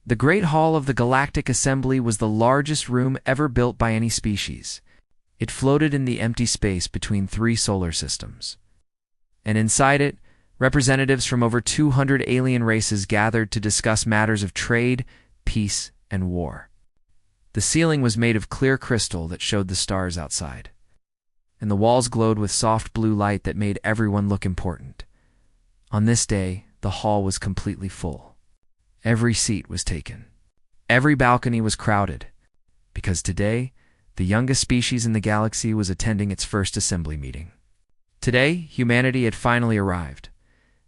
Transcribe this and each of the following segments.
The Great Hall of the Galactic Assembly was the largest room ever built by any species. It floated in the empty space between 3 solar systems. And inside it, representatives from over 200 alien races gathered to discuss matters of trade, peace, and war. The ceiling was made of clear crystal that showed the stars outside, and the walls glowed with soft blue light that made everyone look important. On this day, the hall was completely full. Every seat was taken. Every balcony was crowded, because today, the youngest species in the galaxy was attending its first assembly meeting. Today, humanity had finally arrived.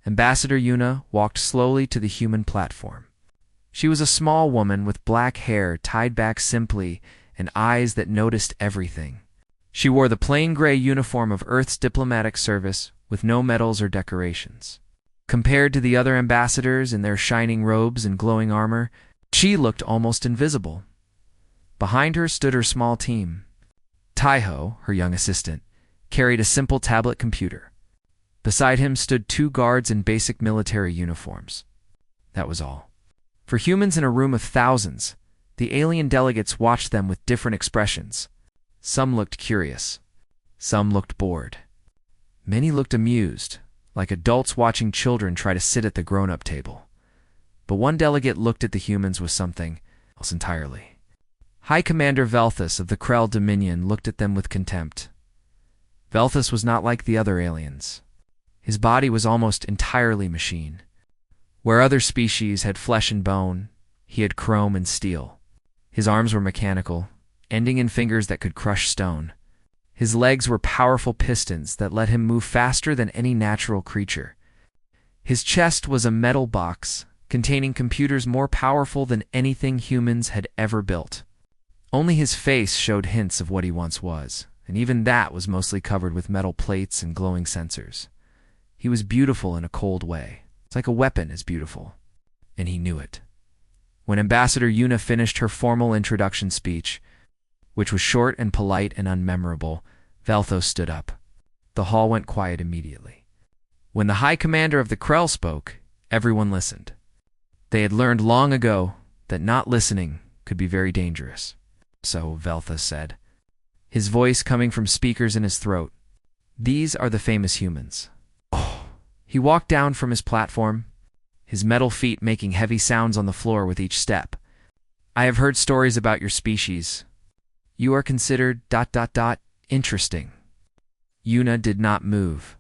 Ambassador Yuna walked slowly to the human platform. She was a small woman with black hair tied back simply and eyes that noticed everything. She wore the plain gray uniform of Earth's diplomatic service with no medals or decorations. Compared to the other ambassadors in their shining robes and glowing armor, she looked almost invisible. Behind her stood her small team. Taiho, her young assistant, carried a simple tablet computer. Beside him stood 2 guards in basic military uniforms. That was all. For humans in a room of thousands, the alien delegates watched them with different expressions. Some looked curious. Some looked bored. Many looked amused, like adults watching children try to sit at the grown-up table. But one delegate looked at the humans with something else entirely. High Commander Velthus of the Krell Dominion looked at them with contempt. Velthus was not like the other aliens. His body was almost entirely machine. Where other species had flesh and bone, he had chrome and steel. His arms were mechanical, ending in fingers that could crush stone. His legs were powerful pistons that let him move faster than any natural creature. His chest was a metal box containing computers more powerful than anything humans had ever built. Only his face showed hints of what he once was, and even that was mostly covered with metal plates and glowing sensors. He was beautiful in a cold way. It's like a weapon is beautiful, and he knew it. When Ambassador Yuna finished her formal introduction speech, which was short and polite and unmemorable, Velthos stood up. The hall went quiet immediately. When the High Commander of the Krell spoke, everyone listened. They had learned long ago that not listening could be very dangerous. So Velthos said, his voice coming from speakers in his throat, "These are the famous humans." Oh. He walked down from his platform, his metal feet making heavy sounds on the floor with each step. "I have heard stories about your species. You are considered ... interesting." Yuna did not move.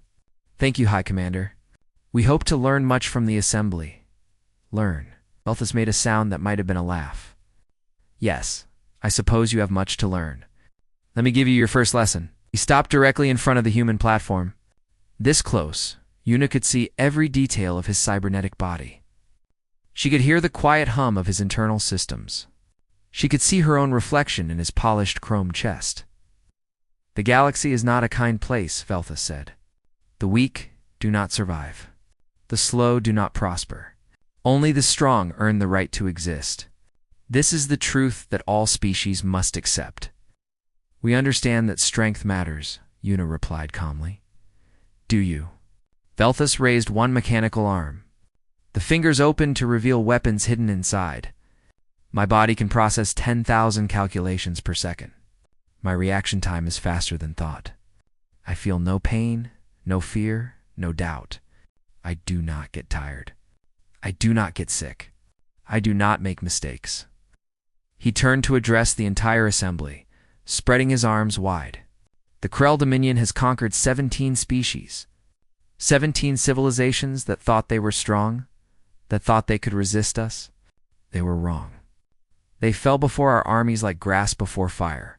"Thank you, High Commander. We hope to learn much from the assembly." "Learn." Velthus made a sound that might have been a laugh. "Yes, I suppose you have much to learn. Let me give you your first lesson." He stopped directly in front of the human platform. This close, Yuna could see every detail of his cybernetic body. She could hear the quiet hum of his internal systems. She could see her own reflection in his polished chrome chest. "The galaxy is not a kind place," Velthus said. "The weak do not survive. The slow do not prosper. Only the strong earn the right to exist. This is the truth that all species must accept." "We understand that strength matters," Yuna replied calmly. "Do you?" Velthus raised one mechanical arm. The fingers opened to reveal weapons hidden inside. "My body can process 10,000 calculations per second. My reaction time is faster than thought. I feel no pain, no fear, no doubt. I do not get tired. I do not get sick. I do not make mistakes." He turned to address the entire assembly, spreading his arms wide. "The Krell Dominion has conquered 17 species. 17 civilizations that thought they were strong, that thought they could resist us. They were wrong. They fell before our armies like grass before fire."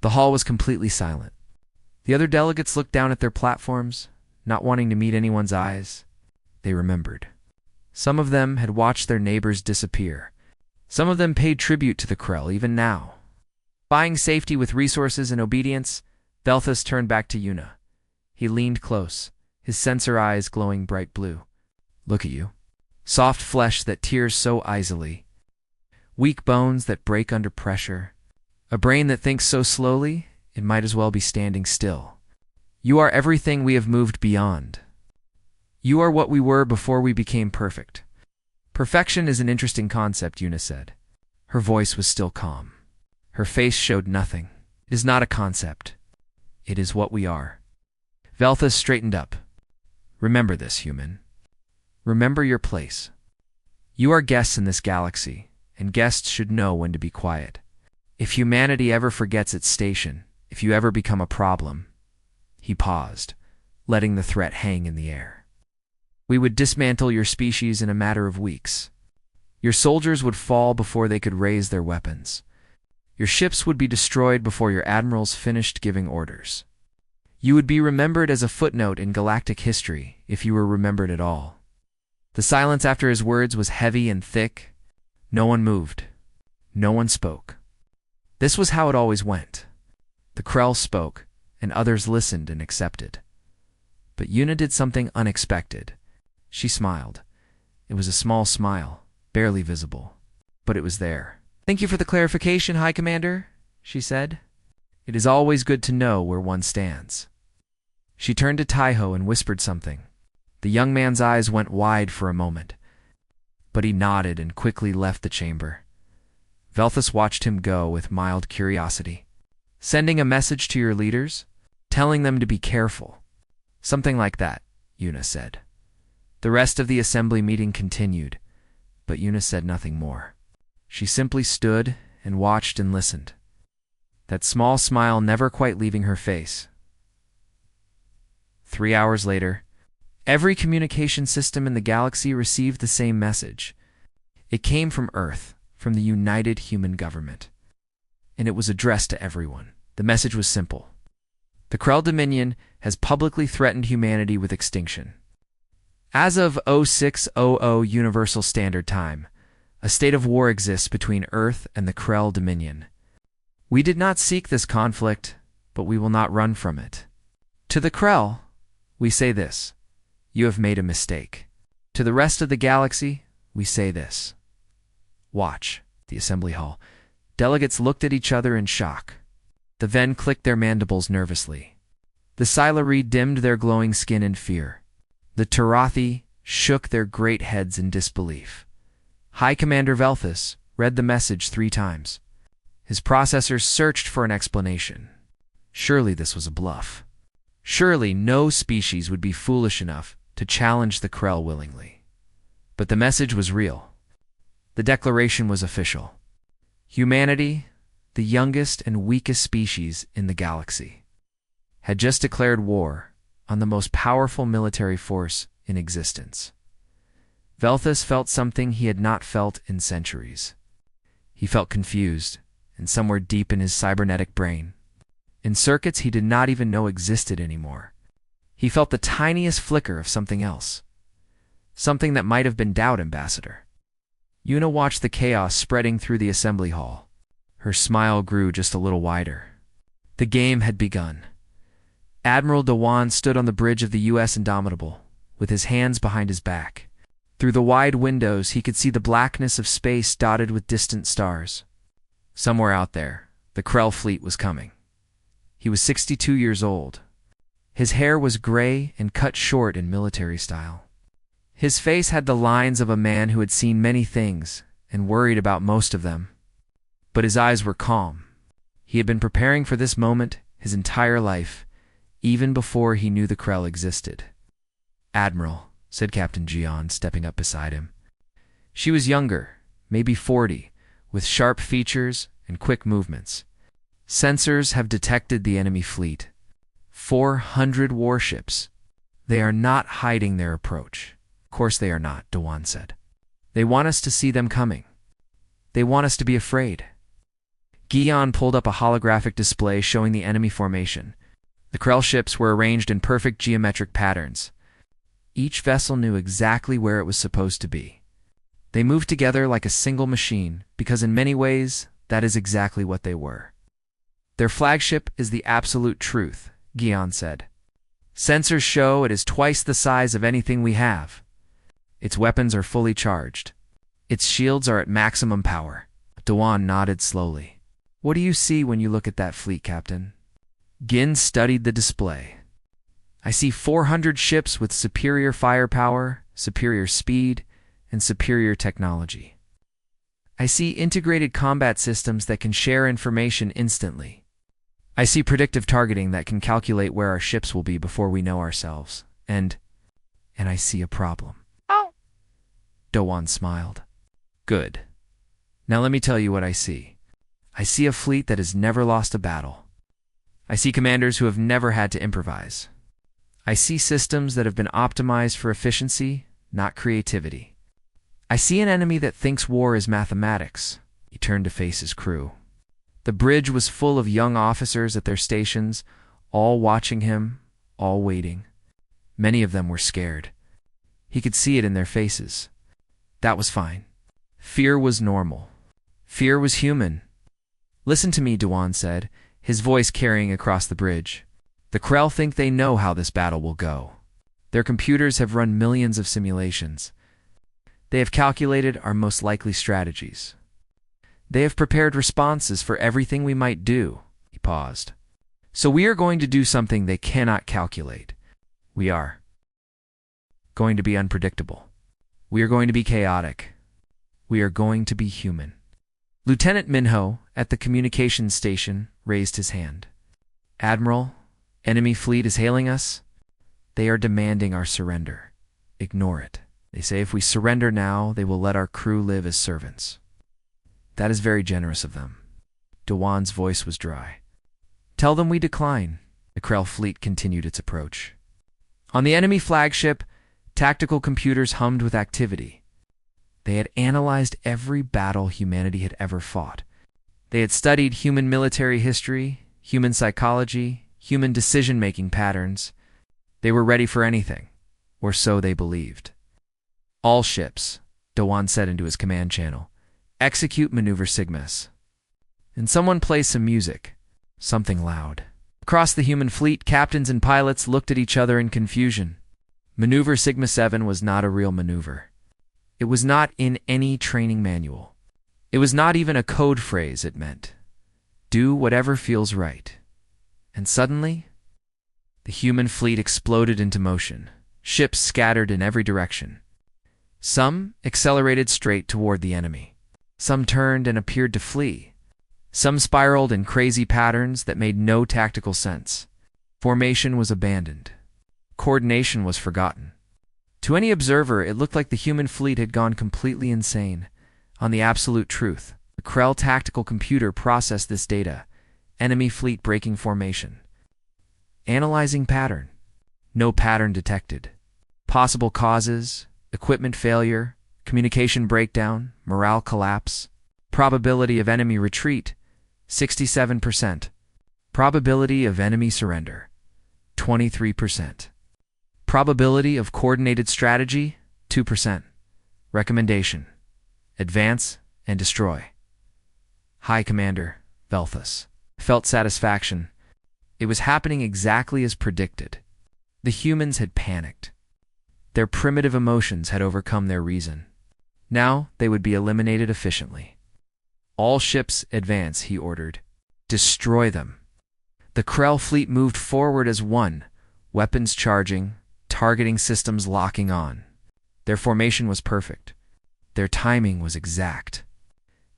The hall was completely silent. The other delegates looked down at their platforms, not wanting to meet anyone's eyes. They remembered. Some of them had watched their neighbors disappear. Some of them paid tribute to the Krell even now. Buying safety with resources and obedience, Velthus turned back to Yuna. He leaned close, his sensor eyes glowing bright blue. "Look at you. Soft flesh that tears so easily. Weak bones that break under pressure. A brain that thinks so slowly, it might as well be standing still. You are everything we have moved beyond. You are what we were before we became perfect. Perfection is an interesting concept, Una said. Her voice was still calm. Her face showed nothing. It is not a concept. It is what we are. Velthus straightened up. Remember this, human. Remember your place. You are guests in this galaxy, and guests should know when to be quiet. If humanity ever forgets its station, if you ever become a problem— He paused, letting the threat hang in the air. We would dismantle your species in a matter of weeks. Your soldiers would fall before they could raise their weapons. Your ships would be destroyed before your admirals finished giving orders. You would be remembered as a footnote in galactic history, if you were remembered at all. The silence after his words was heavy and thick. No one moved. No one spoke. This was how it always went. The Krell spoke, and others listened and accepted. But Una did something unexpected. She smiled. It was a small smile, barely visible, but it was there. "Thank you for the clarification, High Commander," she said. "It is always good to know where one stands." She turned to Taiho and whispered something. The young man's eyes went wide for a moment, but he nodded and quickly left the chamber. Velthus watched him go with mild curiosity. "Sending a message to your leaders? Telling them to be careful." "Something like that," Una said. The rest of the assembly meeting continued, but Una said nothing more. She simply stood and watched and listened, that small smile never quite leaving her face. 3 hours later, every communication system in the galaxy received the same message. It came from Earth, from the United Human Government, and it was addressed to everyone. The message was simple. The Krell Dominion has publicly threatened humanity with extinction. As of 0600 Universal Standard Time, a state of war exists between Earth and the Krell Dominion. We did not seek this conflict, but we will not run from it. To the Krell, we say this: you have made a mistake. To the rest of the galaxy, we say this: watch. The assembly hall. Delegates looked at each other in shock. The Ven clicked their mandibles nervously. The Silari dimmed their glowing skin in fear. The Tarathi shook their great heads in disbelief. High Commander Velthus read the message 3 times. His processors searched for an explanation. Surely this was a bluff. Surely no species would be foolish enough to challenge the Krell willingly. But the message was real. The declaration was official. Humanity, the youngest and weakest species in the galaxy, had just declared war on the most powerful military force in existence. Velthus felt something he had not felt in centuries. He felt confused, and somewhere deep in his cybernetic brain, in circuits he did not even know existed anymore, he felt the tiniest flicker of something else. Something that might have been doubt, Ambassador. Una watched the chaos spreading through the assembly hall. Her smile grew just a little wider. The game had begun. Admiral Dewan stood on the bridge of the U.S. Indomitable, with his hands behind his back. Through the wide windows, he could see the blackness of space dotted with distant stars. Somewhere out there, the Krell fleet was coming. He was 62 years old. His hair was gray and cut short in military style. His face had the lines of a man who had seen many things and worried about most of them. But his eyes were calm. He had been preparing for this moment his entire life, even before he knew the Krell existed. "Admiral," said Captain Jian, stepping up beside him. She was younger, maybe 40, with sharp features and quick movements. "Sensors have detected the enemy fleet. 400 warships. They are not hiding their approach." "Of course they are not," Dewan said. "They want us to see them coming. They want us to be afraid." Guion pulled up a holographic display showing the enemy formation. The Krell ships were arranged in perfect geometric patterns. Each vessel knew exactly where it was supposed to be. They moved together like a single machine, because in many ways, that is exactly what they were. "Their flagship is the absolute truth," Guion said. "Sensors show it is twice the size of anything we have. Its weapons are fully charged. Its shields are at maximum power." Dewan nodded slowly. "What do you see when you look at that fleet, Captain?" Gin studied the display. "I see 400 ships with superior firepower, superior speed, and superior technology. I see integrated combat systems that can share information instantly. I see predictive targeting that can calculate where our ships will be before we know ourselves. And I see a problem. Oh. Dowan smiled. Good. Now let me tell you what I see. I see a fleet that has never lost a battle. I see commanders who have never had to improvise. I see systems that have been optimized for efficiency, not creativity. I see an enemy that thinks war is mathematics. He turned to face his crew. The bridge was full of young officers at their stations, all watching him, all waiting. Many of them were scared. He could see it in their faces. That was fine. Fear was normal. Fear was human. Listen to me, Dowan said, his voice carrying across the bridge. The Krell think they know how this battle will go. Their computers have run millions of simulations. They have calculated our most likely strategies. They have prepared responses for everything we might do. He paused. So we are going to do something they cannot calculate. We are going to be unpredictable. We are going to be chaotic. We are going to be human. Lieutenant Minho, at the communications station, raised his hand. Admiral, enemy fleet is hailing us. They are demanding our surrender. Ignore it. They say if we surrender now, they will let our crew live as servants. That is very generous of them. Dowan's voice was dry. Tell them we decline. The Krell fleet continued its approach. On the enemy flagship, tactical computers hummed with activity. They had analyzed every battle humanity had ever fought. They had studied human military history, human psychology, human decision-making patterns. They were ready for anything, or so they believed. All ships, Dowan said into his command channel, execute maneuver sigmas. And someone play some music, something loud. Across the human fleet, captains and pilots looked at each other in confusion. Maneuver Sigma 7 was not a real maneuver. It was not in any training manual. It was not even a code phrase it meant. Do whatever feels right. And suddenly, the human fleet exploded into motion. Ships scattered in every direction. Some accelerated straight toward the enemy. Some turned and appeared to flee. Some spiraled in crazy patterns that made no tactical sense. Formation was abandoned. Coordination was forgotten. To any observer, it looked like the human fleet had gone completely insane. On the absolute truth, the Krell tactical computer processed this data. Enemy fleet breaking formation. Analyzing pattern. No pattern detected. Possible causes: equipment failure, communication breakdown, morale collapse. Probability of enemy retreat, 67%. Probability of enemy surrender, 23%. Probability of coordinated strategy, 2%. Recommendation: advance and destroy. High Commander Velthus felt satisfaction. It was happening exactly as predicted. The humans had panicked. Their primitive emotions had overcome their reason. Now they would be eliminated efficiently. All ships advance, he ordered. Destroy them. The Krell fleet moved forward as one, weapons charging, targeting systems locking on. Their formation was perfect. Their timing was exact.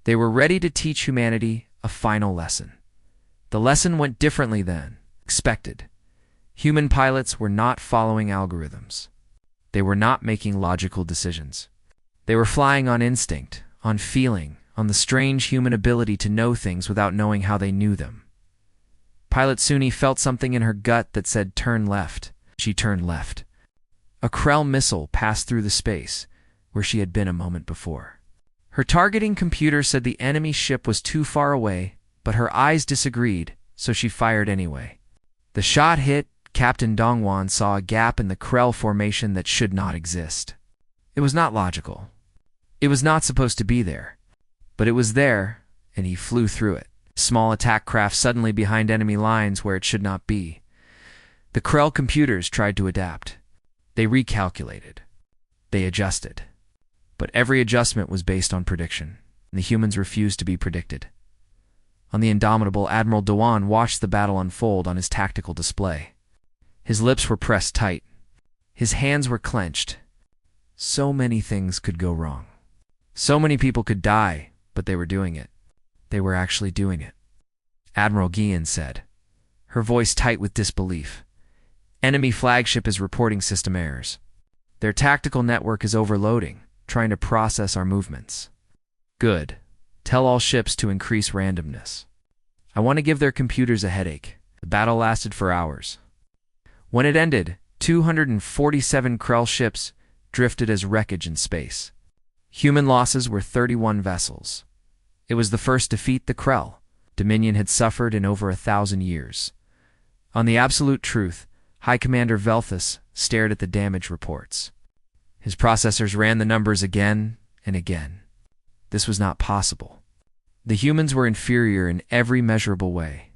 They were ready to teach humanity a final lesson. The lesson went differently than expected. Human pilots were not following algorithms. They were not making logical decisions. They were flying on instinct, on feeling, on the strange human ability to know things without knowing how they knew them. Pilot Suni felt something in her gut that said, turn left. She turned left. A Krell missile passed through the space where she had been a moment before. Her targeting computer said the enemy ship was too far away, but her eyes disagreed, so she fired anyway. The shot hit. Captain Dongwan saw a gap in the Krell formation that should not exist. It was not logical. It was not supposed to be there. But it was there, and he flew through it. Small attack craft suddenly behind enemy lines where it should not be. The Krell computers tried to adapt. They recalculated. They adjusted. But every adjustment was based on prediction, and the humans refused to be predicted. On the indomitable Admiral Dowan watched the battle unfold on his tactical display. His lips were pressed tight. His hands were clenched. So many things could go wrong. So many people could die, but they were doing it. They were actually doing it. Admiral Guillen said, her voice tight with disbelief. Enemy flagship is reporting system errors. Their tactical network is overloading, trying to process our movements. Good. Tell all ships to increase randomness. I want to give their computers a headache. The battle lasted for hours. When it ended, 247 Krell ships drifted as wreckage in space. Human losses were 31 vessels. It was the first defeat the Krell Dominion had suffered in over 1,000 years. On the absolute truth, High Commander Velthus stared at the damage reports. His processors ran the numbers again and again. This was not possible. The humans were inferior in every measurable way.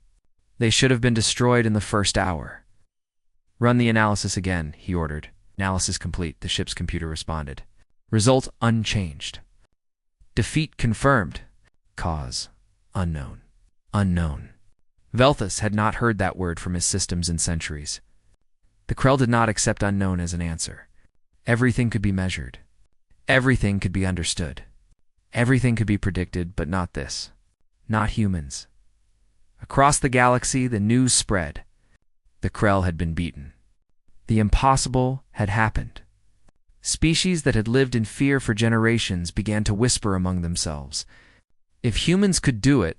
They should have been destroyed in the first hour. Run the analysis again, he ordered. Analysis complete, the ship's computer responded. Result unchanged. Defeat confirmed. Cause unknown. Unknown. Velthus had not heard that word from his systems in centuries. The Krell did not accept unknown as an answer. Everything could be measured. Everything could be understood. Everything could be predicted, but not this. Not humans. Across the galaxy, the news spread. The Krell had been beaten. The impossible had happened. Species that had lived in fear for generations began to whisper among themselves. If humans could do it,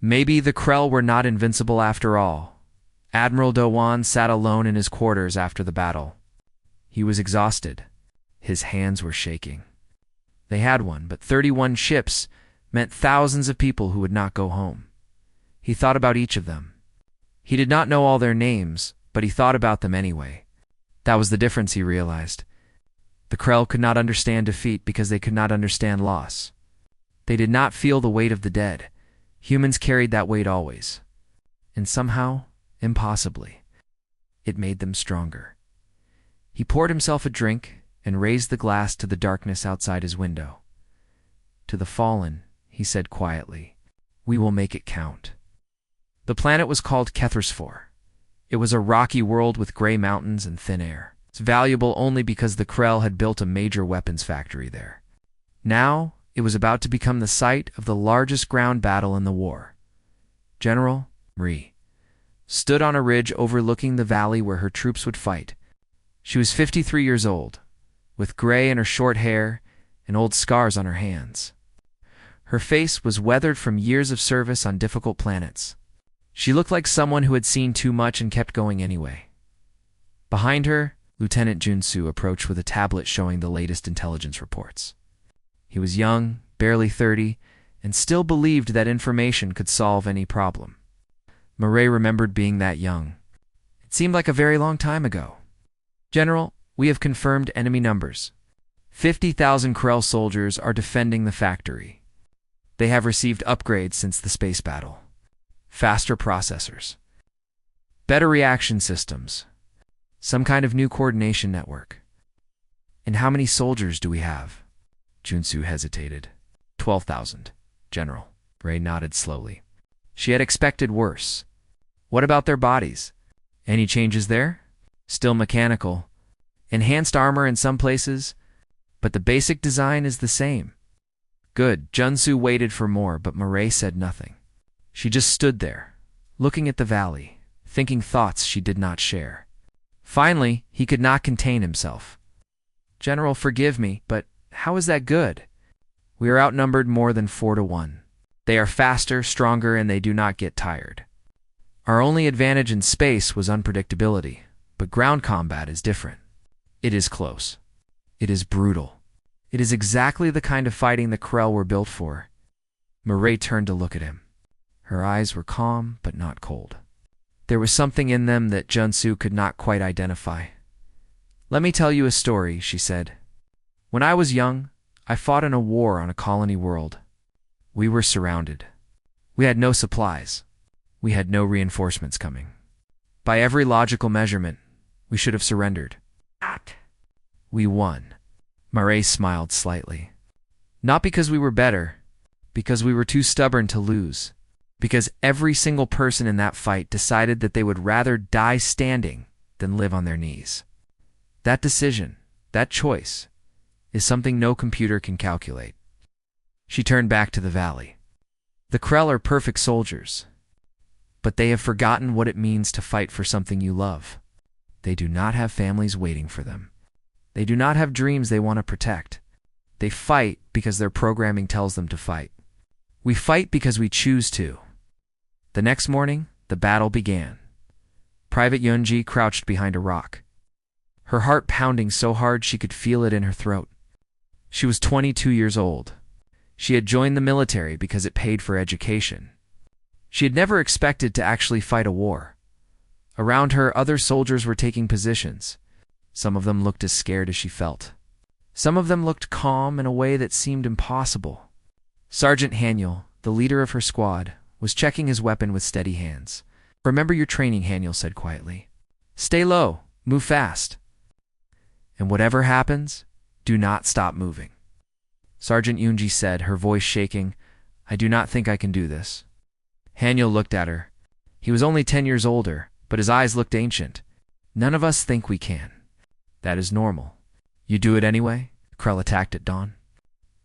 maybe the Krell were not invincible after all. Admiral Dowan sat alone in his quarters after the battle. He was exhausted. His hands were shaking. They had one, but 31 ships meant thousands of people who would not go home. He thought about each of them. He did not know all their names, but he thought about them anyway. That was the difference, he realized. The Krell could not understand defeat because they could not understand loss. They did not feel the weight of the dead. Humans carried that weight always. And somehow, impossibly, it made them stronger. He poured himself a drink and raised the glass to the darkness outside his window. To the fallen, he said quietly, we will make it count. The planet was called Kethersfor. It was a rocky world with gray mountains and thin air. It's valuable only because the Krell had built a major weapons factory there. Now, it was about to become the site of the largest ground battle in the war. General Marie stood on a ridge overlooking the valley where her troops would fight. She was 53 years old, with gray in her short hair and old scars on her hands. Her face was weathered from years of service on difficult planets. She looked like someone who had seen too much and kept going anyway. Behind her, Lieutenant Junsu approached with a tablet showing the latest intelligence reports. He was young, barely 30, and still believed that information could solve any problem. Murray remembered being that young. It seemed like a very long time ago. General, we have confirmed enemy numbers. 50,000 Krell soldiers are defending the factory. They have received upgrades since the space battle. Faster processors. Better reaction systems. Some kind of new coordination network. And how many soldiers do we have? Junsu hesitated. 12,000, General. Ray nodded slowly. She had expected worse. What about their bodies? Any changes there? Still mechanical. Enhanced armor in some places, but the basic design is the same. Good. Junsu waited for more, but Murray said nothing. She just stood there, looking at the valley, thinking thoughts she did not share. Finally, he could not contain himself. General, forgive me, but how is that good? We are outnumbered more than 4-1. They are faster, stronger, and they do not get tired. Our only advantage in space was unpredictability, but ground combat is different. It is close. It is brutal. It is exactly the kind of fighting the Krell were built for. Murray turned to look at him. Her eyes were calm, but not cold. There was something in them that Junsu could not quite identify. Let me tell you a story, she said. When I was young, I fought in a war on a colony world. We were surrounded. We had no supplies. We had no reinforcements coming. By every logical measurement, we should have surrendered. We won. Murray smiled slightly. Not because we were better, because we were too stubborn to lose. Because every single person in that fight decided that they would rather die standing than live on their knees. That decision, that choice, is something no computer can calculate. She turned back to the valley. The Krell are perfect soldiers, but they have forgotten what it means to fight for something you love. They do not have families waiting for them. They do not have dreams they want to protect. They fight because their programming tells them to fight. We fight because we choose to. The next morning, the battle began. Private Yunji crouched behind a rock, her heart pounding so hard she could feel it in her throat. She was 22 years old. She had joined the military because it paid for education. She had never expected to actually fight a war. Around her, other soldiers were taking positions. Some of them looked as scared as she felt. Some of them looked calm in a way that seemed impossible. Sergeant Haniel, the leader of her squad, was checking his weapon with steady hands. "Remember your training," Haniel said quietly. "Stay low, move fast. And whatever happens, do not stop moving." Sergeant Yunji said, her voice shaking, "I do not think I can do this." Haniel looked at her. He was only 10 years older, but his eyes looked ancient. "None of us think we can. That is normal." "You do it anyway?" Krell attacked at dawn.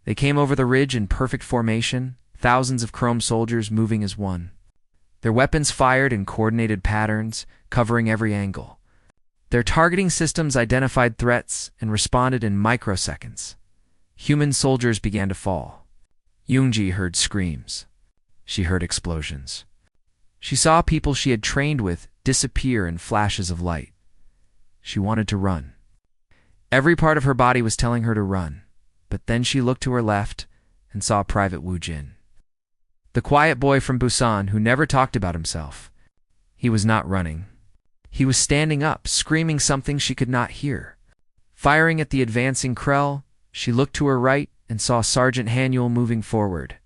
They came over the ridge in perfect formation, thousands of chrome soldiers moving as one. Their weapons fired in coordinated patterns, covering every angle. Their targeting systems identified threats and responded in microseconds. Human soldiers began to fall. Yunji heard screams. She heard explosions. She saw people she had trained with disappear in flashes of light. She wanted to run. Every part of her body was telling her to run, but then she looked to her left and saw Private Wu Jin, the quiet boy from Busan who never talked about himself. He was not running. He was standing up, screaming something she could not hear. Firing at the advancing Krell, she looked to her right and saw Sergeant Haniel moving forward.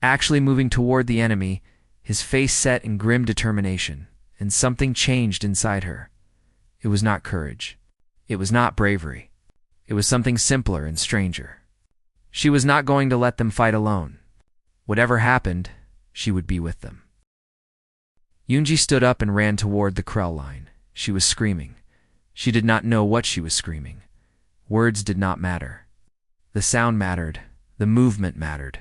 Actually moving toward the enemy, his face set in grim determination, and something changed inside her. It was not courage. It was not bravery. It was something simpler and stranger. She was not going to let them fight alone. Whatever happened, she would be with them. Yunji stood up and ran toward the Krell line. She was screaming. She did not know what she was screaming. Words did not matter. The sound mattered. The movement mattered.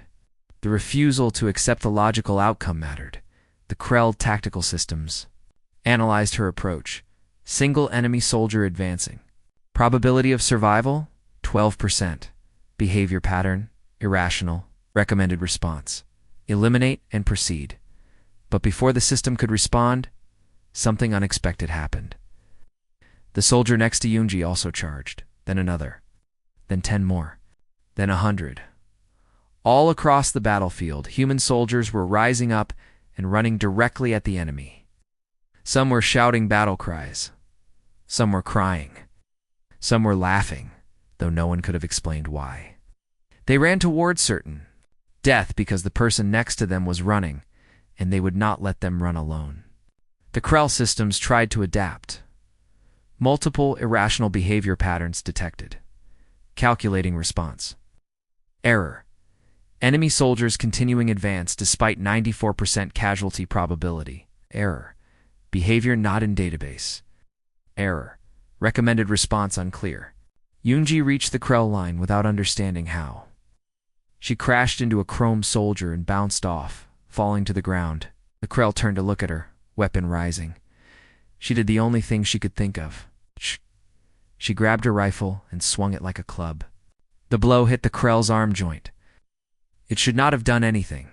The refusal to accept the logical outcome mattered. The Krell tactical systems analyzed her approach. Single enemy soldier advancing. Probability of survival, 12%. Behavior pattern, irrational. Recommended response: eliminate and proceed. But before the system could respond, something unexpected happened. The soldier next to Yunji also charged, then another, then 10 more, then 100. All across the battlefield, human soldiers were rising up and running directly at the enemy. Some were shouting battle cries. Some were crying. Some were laughing, though no one could have explained why. They ran towards certain death because the person next to them was running, and they would not let them run alone. The Krell systems tried to adapt. Multiple irrational behavior patterns detected. Calculating response. Error. Enemy soldiers continuing advance despite 94% casualty probability. Error. Behavior not in database. Error. Recommended response unclear. Yunji reached the Krell line without understanding how. She crashed into a chrome soldier and bounced off, falling to the ground. The Krell turned to look at her, weapon rising. She did the only thing she could think of. She grabbed her rifle and swung it like a club. The blow hit the Krell's arm joint. It should not have done anything.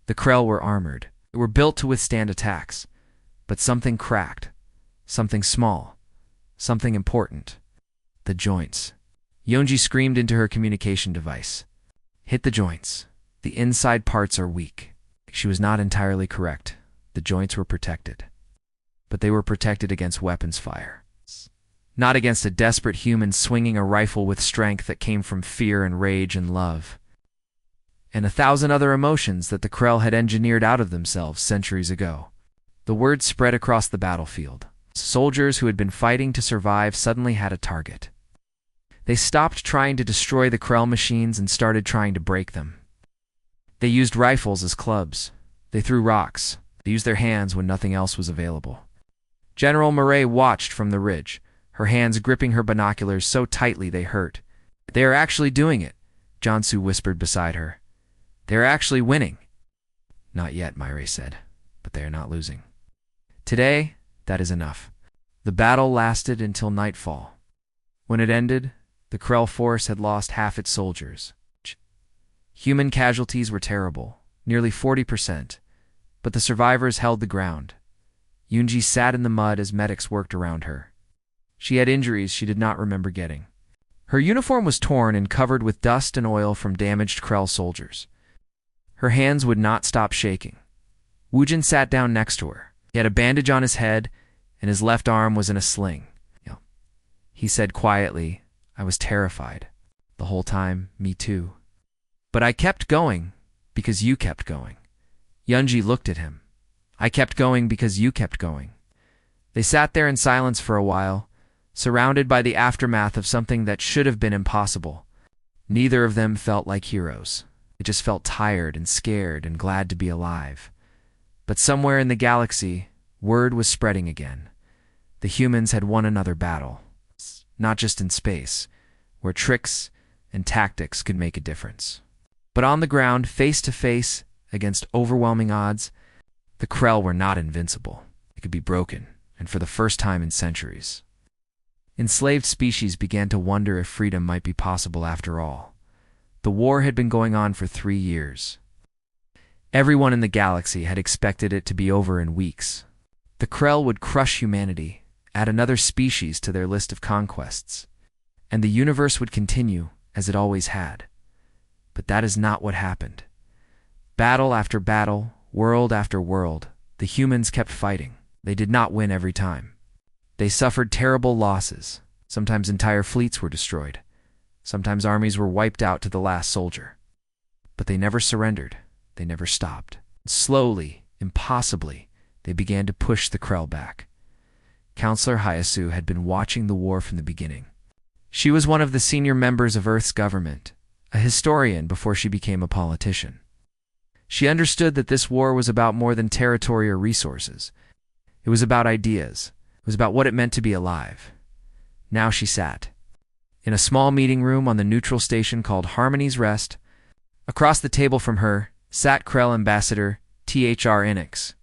The Krell were armored. They were built to withstand attacks. But something cracked. Something small. Something important. The joints. Yunji screamed into her communication device. Hit the joints. The inside parts are weak. She was not entirely correct. The joints were protected. But they were protected against weapons fire. Not against a desperate human swinging a rifle with strength that came from fear and rage and love. And 1,000 other emotions that the Krell had engineered out of themselves centuries ago. The word spread across the battlefield. Soldiers who had been fighting to survive suddenly had a target. They stopped trying to destroy the Krell machines and started trying to break them. They used rifles as clubs. They threw rocks. They used their hands when nothing else was available. General Murray watched from the ridge, her hands gripping her binoculars so tightly they hurt. They are actually doing it, Jansu whispered beside her. They are actually winning. Not yet, Myre said, but they are not losing. Today, that is enough. The battle lasted until nightfall. When it ended, the Krell force had lost half its soldiers. Human casualties were terrible, nearly 40%, but the survivors held the ground. Yunji sat in the mud as medics worked around her. She had injuries she did not remember getting. Her uniform was torn and covered with dust and oil from damaged Krell soldiers. Her hands would not stop shaking. Woojin sat down next to her. He had a bandage on his head, and his left arm was in a sling. He said quietly, I was terrified. The whole time, me too. But I kept going because you kept going. Yunji looked at him. I kept going because you kept going. They sat there in silence for a while, surrounded by the aftermath of something that should have been impossible. Neither of them felt like heroes. They just felt tired and scared and glad to be alive. But somewhere in the galaxy, word was spreading again. The humans had won another battle. Not just in space, where tricks and tactics could make a difference. But on the ground, face to face, against overwhelming odds, the Krell were not invincible. They could be broken, and for the first time in centuries. Enslaved species began to wonder if freedom might be possible after all. The war had been going on for 3 years. Everyone in the galaxy had expected it to be over in weeks. The Krell would crush humanity, add another species to their list of conquests, and the universe would continue as it always had. But that is not what happened. Battle after battle, world after world, the humans kept fighting. They did not win every time. They suffered terrible losses. Sometimes entire fleets were destroyed. Sometimes armies were wiped out to the last soldier. But they never surrendered. They never stopped. Slowly, impossibly, they began to push the Krell back. Counselor Hyasu had been watching the war from the beginning. She was one of the senior members of Earth's government, a historian before she became a politician. She understood that this war was about more than territory or resources. It was about ideas. It was about what it meant to be alive. Now she sat in a small meeting room on the neutral station called Harmony's Rest. Across the table from her sat Krell Ambassador THR Inix.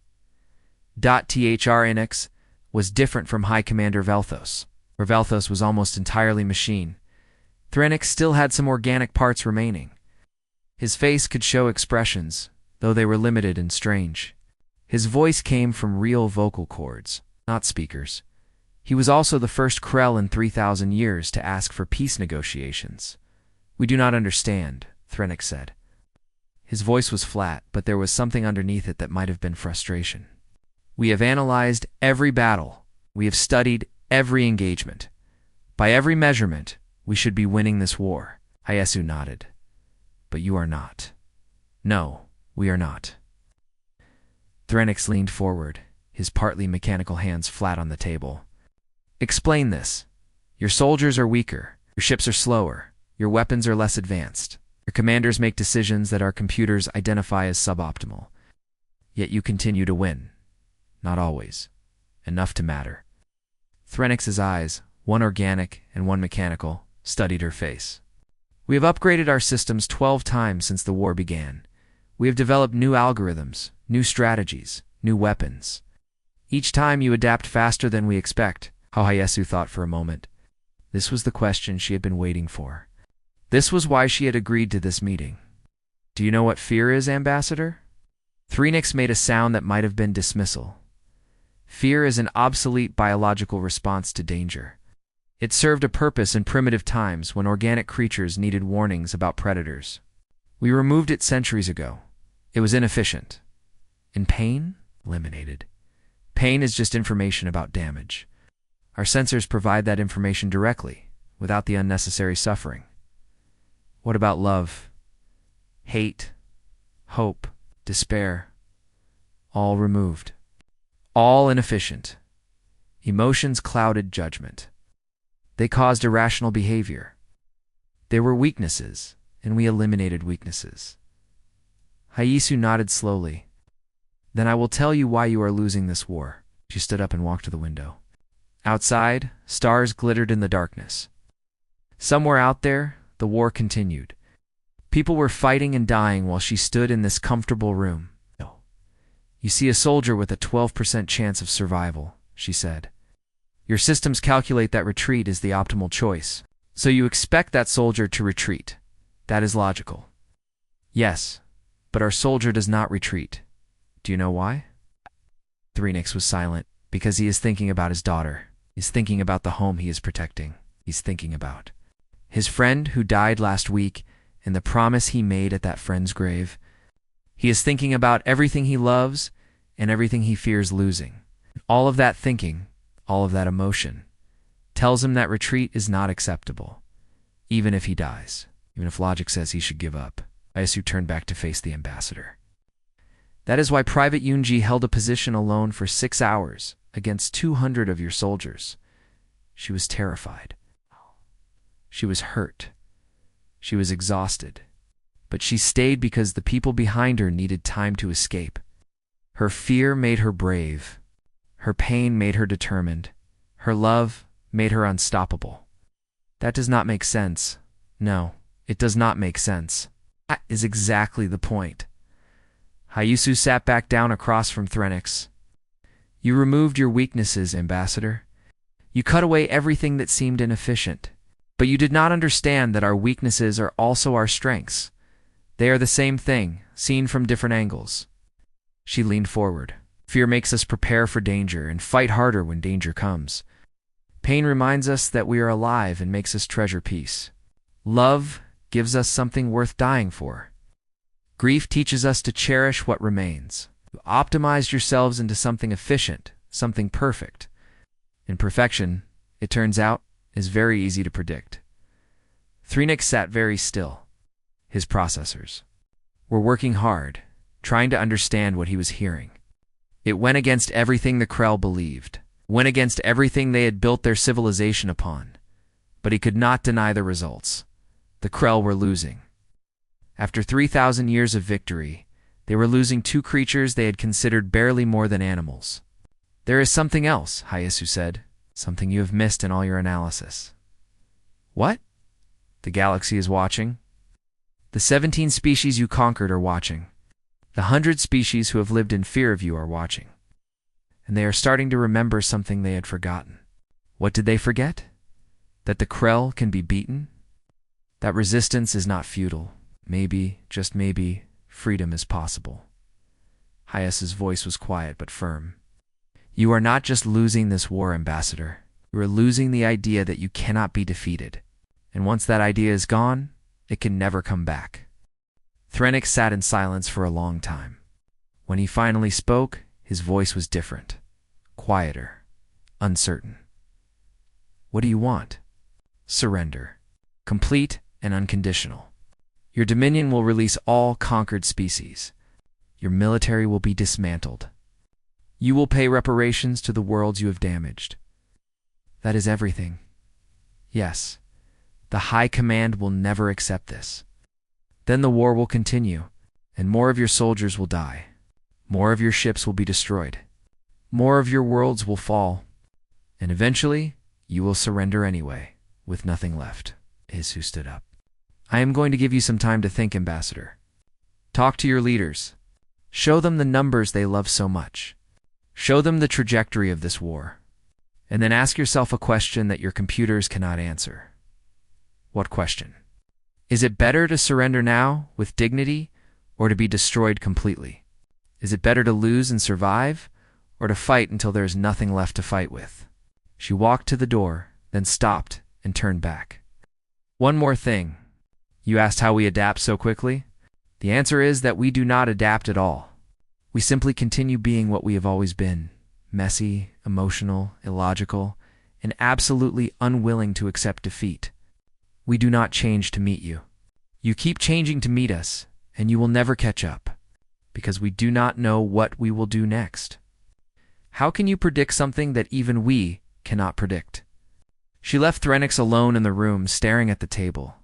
THR Inix was different from High Commander Velthos, where Velthos was almost entirely machine. Threnix still had some organic parts remaining. His face could show expressions, though they were limited and strange. His voice came from real vocal cords, not speakers. He was also the first Krell in 3,000 years to ask for peace negotiations. We do not understand, Threnix said. His voice was flat, but there was something underneath it that might have been frustration. We have analyzed every battle. We have studied every engagement. By every measurement, we should be winning this war. Hyasu nodded. But you are not. No, we are not. Threnix leaned forward, his partly mechanical hands flat on the table. Explain this. Your soldiers are weaker. Your ships are slower. Your weapons are less advanced. Your commanders make decisions that our computers identify as suboptimal. Yet you continue to win. Not always. Enough to matter. Threnix's eyes, one organic and one mechanical, studied her face. We have upgraded our systems 12 times since the war began. We have developed new algorithms, new strategies, new weapons. Each time you adapt faster than we expect, Hyasu thought for a moment. This was the question she had been waiting for. This was why she had agreed to this meeting. Do you know what fear is, Ambassador? Threnix made a sound that might have been dismissal. Fear is an obsolete biological response to danger. It served a purpose in primitive times when organic creatures needed warnings about predators. We removed it centuries ago. It was inefficient. In pain? Eliminated. Pain is just information about damage. Our sensors provide that information directly, without the unnecessary suffering. What about love? Hate? Hope? Despair? All removed. All inefficient. Emotions clouded judgment. They caused irrational behavior. There were weaknesses, and we eliminated weaknesses. Hyasu nodded slowly. Then I will tell you why you are losing this war. She stood up and walked to the window. Outside, stars glittered in the darkness. Somewhere out there, the war continued. People were fighting and dying while she stood in this comfortable room. "You see a soldier with a 12% chance of survival," she said. "Your systems calculate that retreat is the optimal choice. So you expect that soldier to retreat. That is logical." "Yes, but our soldier does not retreat. Do you know why?" Threnix was silent. "Because he is thinking about his daughter. He's thinking about the home he is protecting. He's thinking about his friend who died last week and the promise he made at that friend's grave. He is thinking about everything he loves and everything he fears losing. All of that thinking, all of that emotion, tells him that retreat is not acceptable, even if he dies, even if logic says he should give up." Ayasu turned back to face the ambassador. "That is why Private Yunji held a position alone for 6 hours against 200 of your soldiers. She was terrified. She was hurt. She was exhausted. But she stayed because the people behind her needed time to escape. Her fear made her brave. Her pain made her determined. Her love made her unstoppable." "That does not make sense. No, it does not make sense." "That is exactly the point." Hayasu sat back down across from Threnix. "You removed your weaknesses, Ambassador. You cut away everything that seemed inefficient. But you did not understand that our weaknesses are also our strengths. They are the same thing, seen from different angles." She leaned forward. "Fear makes us prepare for danger and fight harder when danger comes. Pain reminds us that we are alive and makes us treasure peace. Love gives us something worth dying for. Grief teaches us to cherish what remains. You optimized yourselves into something efficient, something perfect. Imperfection, it turns out, is very easy to predict." Threnix sat very still. His processors were working hard, trying to understand what he was hearing. It went against everything the Krell believed, went against everything they had built their civilization upon. But he could not deny the results. The Krell were losing. After 3,000 years of victory, they were losing 2 creatures they had considered barely more than animals. "There is something else," Hayasu said. "Something you have missed in all your analysis." "What?" "The galaxy is watching. The 17 species you conquered are watching. The 100 species who have lived in fear of you are watching. And they are starting to remember something they had forgotten." "What did they forget? That the Krell can be beaten? That resistance is not futile. Maybe, just maybe, freedom is possible." Hayas's voice was quiet but firm. "You are not just losing this war, Ambassador. You are losing the idea that you cannot be defeated. And once that idea is gone, it can never come back." Threnix sat in silence for a long time. When he finally spoke, his voice was different, quieter, uncertain. "What do you want?" "Surrender. Complete and unconditional. Your dominion will release all conquered species. Your military will be dismantled. You will pay reparations to the worlds you have damaged. That is everything. Yes, the High Command will never accept this. Then the war will continue, and more of your soldiers will die. More of your ships will be destroyed. More of your worlds will fall. And eventually, you will surrender anyway, with nothing left." Isu stood up. "I am going to give you some time to think, Ambassador. Talk to your leaders. Show them the numbers they love so much. Show them the trajectory of this war. And then ask yourself a question that your computers cannot answer." "What question?" "Is it better to surrender now, with dignity, or to be destroyed completely? Is it better to lose and survive, or to fight until there is nothing left to fight with?" She walked to the door, then stopped and turned back. "One more thing. You asked how we adapt so quickly? The answer is that we do not adapt at all. We simply continue being what we have always been, messy, emotional, illogical, and absolutely unwilling to accept defeat. We do not change to meet you. You keep changing to meet us, and you will never catch up, because we do not know what we will do next. How can you predict something that even we cannot predict?" She left Threnix alone in the room, staring at the table,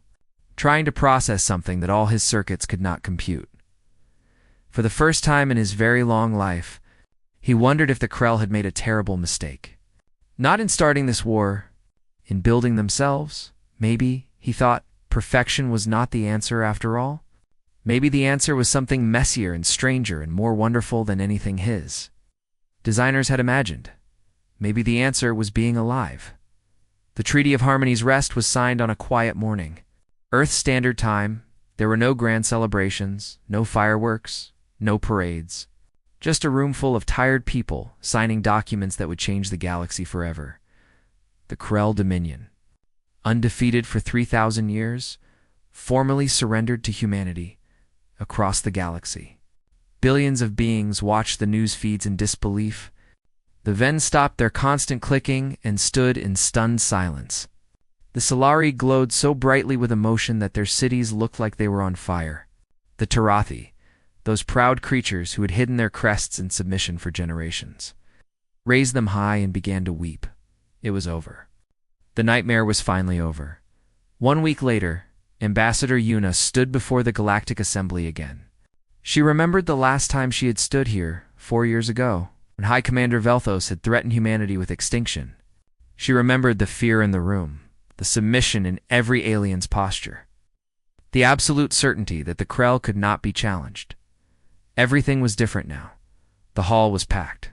trying to process something that all his circuits could not compute. For the first time in his very long life, he wondered if the Krell had made a terrible mistake. Not in starting this war, in building themselves, maybe, he thought, perfection was not the answer after all? Maybe the answer was something messier and stranger and more wonderful than anything his designers had imagined. Maybe the answer was being alive. The Treaty of Harmony's Rest was signed on a quiet morning. Earth Standard Time. There were no grand celebrations, no fireworks, no parades. Just a room full of tired people signing documents that would change the galaxy forever. The Krell Dominion, undefeated for 3,000 years, formally surrendered to humanity across the galaxy. Billions of beings watched the news feeds in disbelief. The Ven stopped their constant clicking and stood in stunned silence. The Solari glowed so brightly with emotion that their cities looked like they were on fire. The Tarathi, those proud creatures who had hidden their crests in submission for generations, raised them high and began to weep. It was over. The nightmare was finally over. 1 week later, Ambassador Yuna stood before the Galactic Assembly again. She remembered the last time she had stood here, 4 years ago, when High Commander Velthos had threatened humanity with extinction. She remembered the fear in the room, the submission in every alien's posture, the absolute certainty that the Krell could not be challenged. Everything was different now. The hall was packed.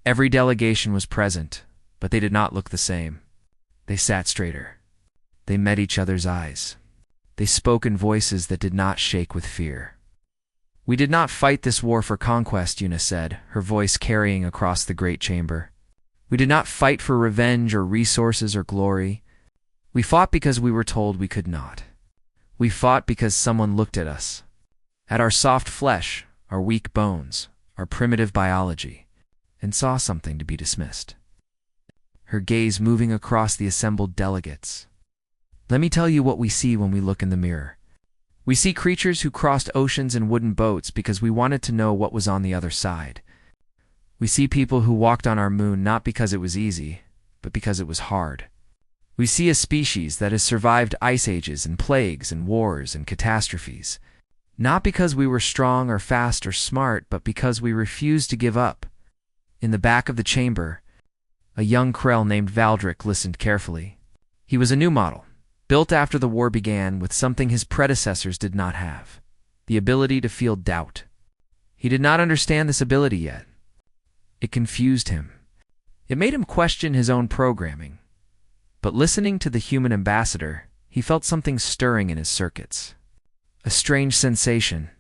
Every delegation was present, but they did not look the same. They sat straighter. They met each other's eyes. They spoke in voices that did not shake with fear. "We did not fight this war for conquest," Yuna said, her voice carrying across the great chamber. "We did not fight for revenge or resources or glory. We fought because we were told we could not. We fought because someone looked at us, at our soft flesh, our weak bones, our primitive biology, and saw something to be dismissed." Her gaze moving across the assembled delegates. "Let me tell you what we see when we look in the mirror. We see creatures who crossed oceans in wooden boats because we wanted to know what was on the other side. We see people who walked on our moon not because it was easy, but because it was hard. We see a species that has survived ice ages and plagues and wars and catastrophes, not because we were strong or fast or smart, but because we refused to give up." In the back of the chamber, a young Krell named Valdric listened carefully. He was a new model, built after the war began, with something his predecessors did not have: the ability to feel doubt. He did not understand this ability yet. It confused him. It made him question his own programming. But listening to the human ambassador, he felt something stirring in his circuits. A strange sensation,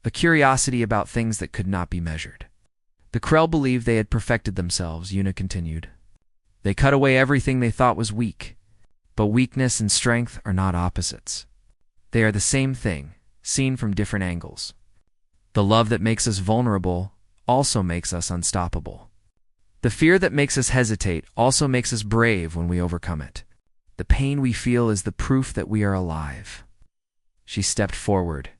a curiosity about things that could not be measured. "The Krell believed they had perfected themselves," Yuna continued. "They cut away everything they thought was weak. But weakness and strength are not opposites. They are the same thing, seen from different angles. The love that makes us vulnerable also makes us unstoppable. The fear that makes us hesitate also makes us brave when we overcome it. The pain we feel is the proof that we are alive." She stepped forward,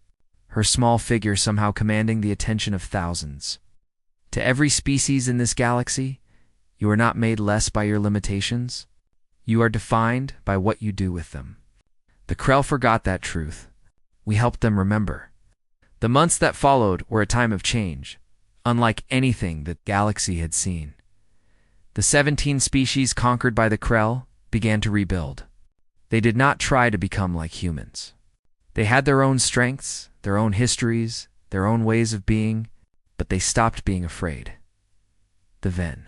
her small figure somehow commanding the attention of thousands. "To every species in this galaxy, you are not made less by your limitations. You are defined by what you do with them." The Krell forgot that truth. We helped them remember. The months that followed were a time of change, unlike anything the galaxy had seen. The 17 species conquered by the Krell began to rebuild. They did not try to become like humans. They had their own strengths, their own histories, their own ways of being, but they stopped being afraid. The Ven.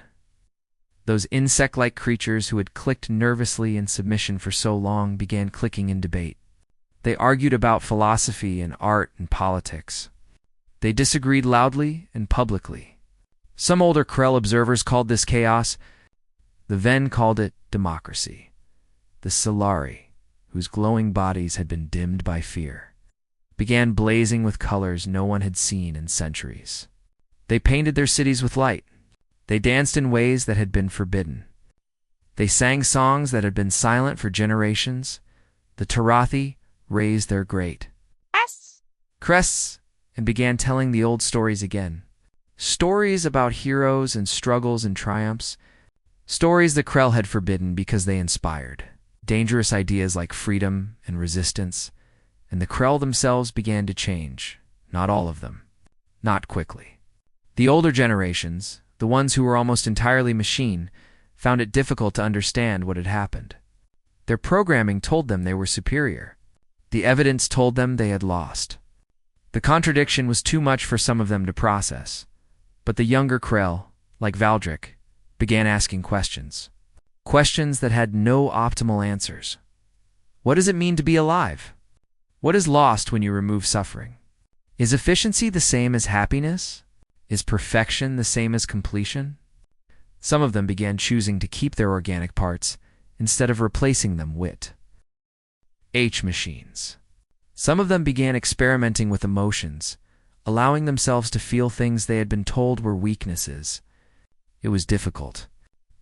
Those insect-like creatures who had clicked nervously in submission for so long began clicking in debate. They argued about philosophy and art and politics. They disagreed loudly and publicly. Some older Krell observers called this chaos. The Ven called it democracy. The Solari, whose glowing bodies had been dimmed by fear, began blazing with colors no one had seen in centuries. They painted their cities with light. They danced in ways that had been forbidden. They sang songs that had been silent for generations. The Tarathi raised their great crests and began telling the old stories again. Stories about heroes and struggles and triumphs. Stories the Krell had forbidden because they inspired dangerous ideas like freedom and resistance. And the Krell themselves began to change. Not all of them. Not quickly. The older generations, the ones who were almost entirely machine, found it difficult to understand what had happened. Their programming told them they were superior. The evidence told them they had lost. The contradiction was too much for some of them to process, but the younger Krell, like Valdric, began asking questions. Questions that had no optimal answers. What does it mean to be alive? What is lost when you remove suffering? Is efficiency the same as happiness? Is perfection the same as completion? Some of them began choosing to keep their organic parts instead of replacing them with H-machines. Some of them began experimenting with emotions, allowing themselves to feel things they had been told were weaknesses. It was difficult.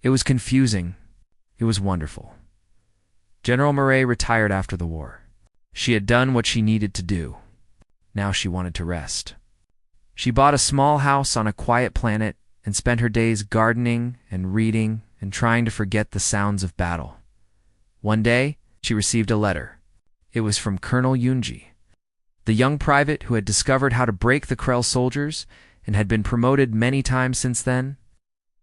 It was confusing. It was wonderful. General Murray retired after the war. She had done what she needed to do. Now she wanted to rest. She bought a small house on a quiet planet and spent her days gardening and reading and trying to forget the sounds of battle. One day, she received a letter. It was from Colonel Yunji, the young private who had discovered how to break the Krell soldiers and had been promoted many times since then.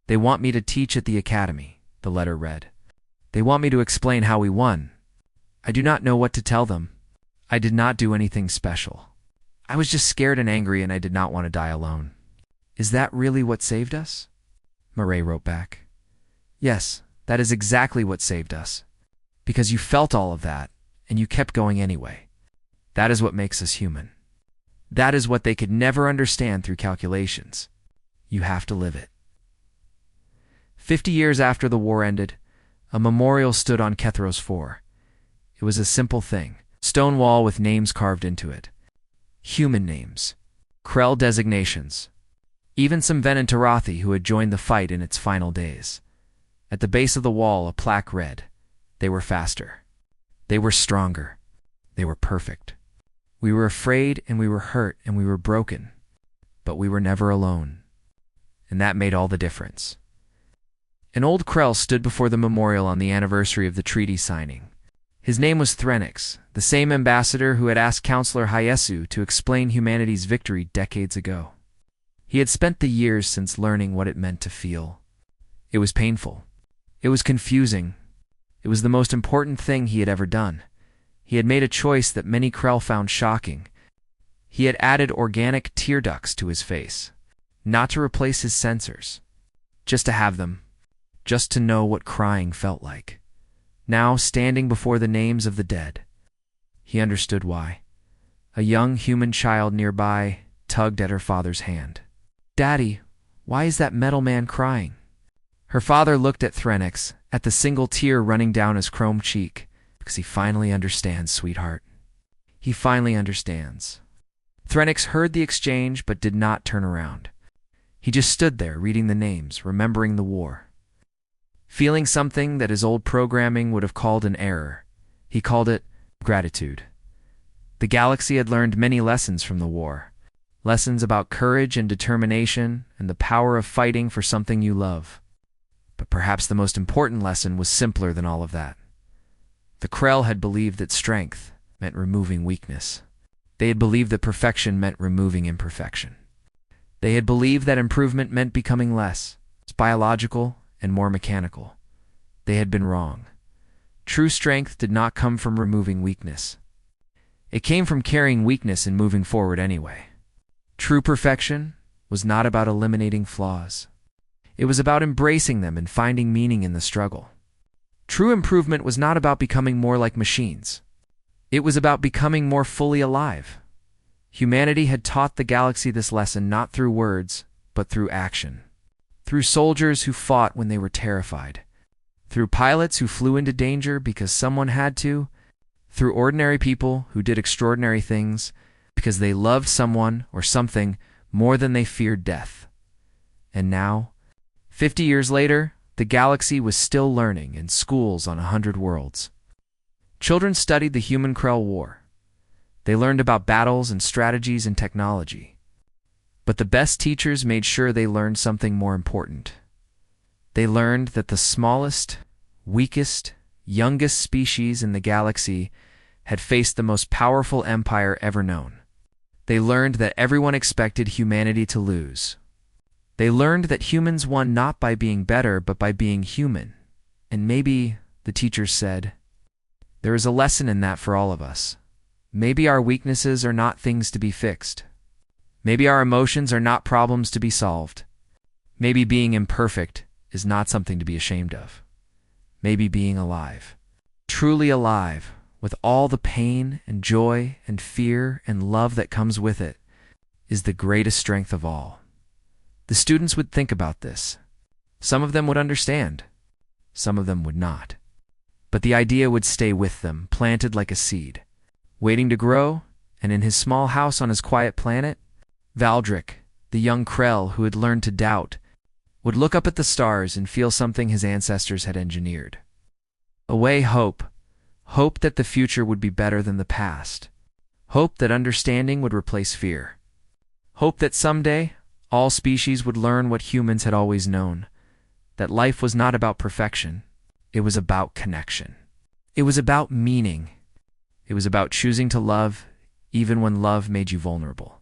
"They want me to teach at the academy," the letter read. "They want me to explain how we won. I do not know what to tell them. I did not do anything special. I was just scared and angry, and I did not want to die alone." "Is that really what saved us?" Murray wrote back. "Yes, that is exactly what saved us. Because you felt all of that, and you kept going anyway. That is what makes us human. That is what they could never understand through calculations. You have to live it." 50 years after the war ended, a memorial stood on Kethros 4. It was a simple thing, stone wall with names carved into it. Human names. Krell designations. Even some Venantarathi who had joined the fight in its final days. At the base of the wall, a plaque read, "They were faster. They were stronger. They were perfect. We were afraid and we were hurt and we were broken, but we were never alone." And that made all the difference. An old Krell stood before the memorial on the anniversary of the treaty signing. His name was Threnix, the same ambassador who had asked Counselor Hyesu to explain humanity's victory decades ago. He had spent the years since learning what it meant to feel. It was painful. It was confusing. It was the most important thing he had ever done. He had made a choice that many Krell found shocking. He had added organic tear ducts to his face, not to replace his sensors, just to have them, just to know what crying felt like. Now, standing before the names of the dead, he understood why. A young human child nearby tugged at her father's hand. "Daddy, why is that metal man crying?" Her father looked at Threnix, at the single tear running down his chrome cheek, because he finally understands, sweetheart. He finally understands. Threnix heard the exchange but did not turn around. He just stood there reading the names, remembering the war. Feeling something that his old programming would have called an error. He called it gratitude. The galaxy had learned many lessons from the war. Lessons about courage and determination and the power of fighting for something you love. But perhaps the most important lesson was simpler than all of that. The Krell had believed that strength meant removing weakness. They had believed that perfection meant removing imperfection. They had believed that improvement meant becoming less biological and more mechanical. They had been wrong. True strength did not come from removing weakness. It came from carrying weakness and moving forward anyway. True perfection was not about eliminating flaws. It was about embracing them and finding meaning in the struggle. True improvement was not about becoming more like machines. It was about becoming more fully alive. Humanity had taught the galaxy this lesson not through words, but through action. Through soldiers who fought when they were terrified. Through pilots who flew into danger because someone had to. Through ordinary people who did extraordinary things because they loved someone or something more than they feared death. And now, 50 years later, the galaxy was still learning in schools on 100 worlds. Children studied the Human-Krell War. They learned about battles and strategies and technology. But the best teachers made sure they learned something more important. They learned that the smallest, weakest, youngest species in the galaxy had faced the most powerful empire ever known. They learned that everyone expected humanity to lose. They learned that humans won not by being better, but by being human. And maybe, the teachers said, there is a lesson in that for all of us. maybe our weaknesses are not things to be fixed. Maybe our emotions are not problems to be solved. Maybe being imperfect is not something to be ashamed of. Maybe being alive, truly alive, with all the pain and joy and fear and love that comes with it, is the greatest strength of all. The students would think about this. Some of them would understand. Some of them would not. But the idea would stay with them, planted like a seed, waiting to grow, and in his small house on his quiet planet, Valdric, the young Krell who had learned to doubt, would look up at the stars and feel something his ancestors had engineered. Away hope. Hope that the future would be better than the past. Hope that understanding would replace fear. Hope that someday all species would learn what humans had always known, that life was not about perfection. It was about connection. It was about meaning. It was about choosing to love even when love made you vulnerable.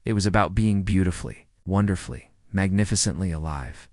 It was about being beautifully, wonderfully, magnificently alive.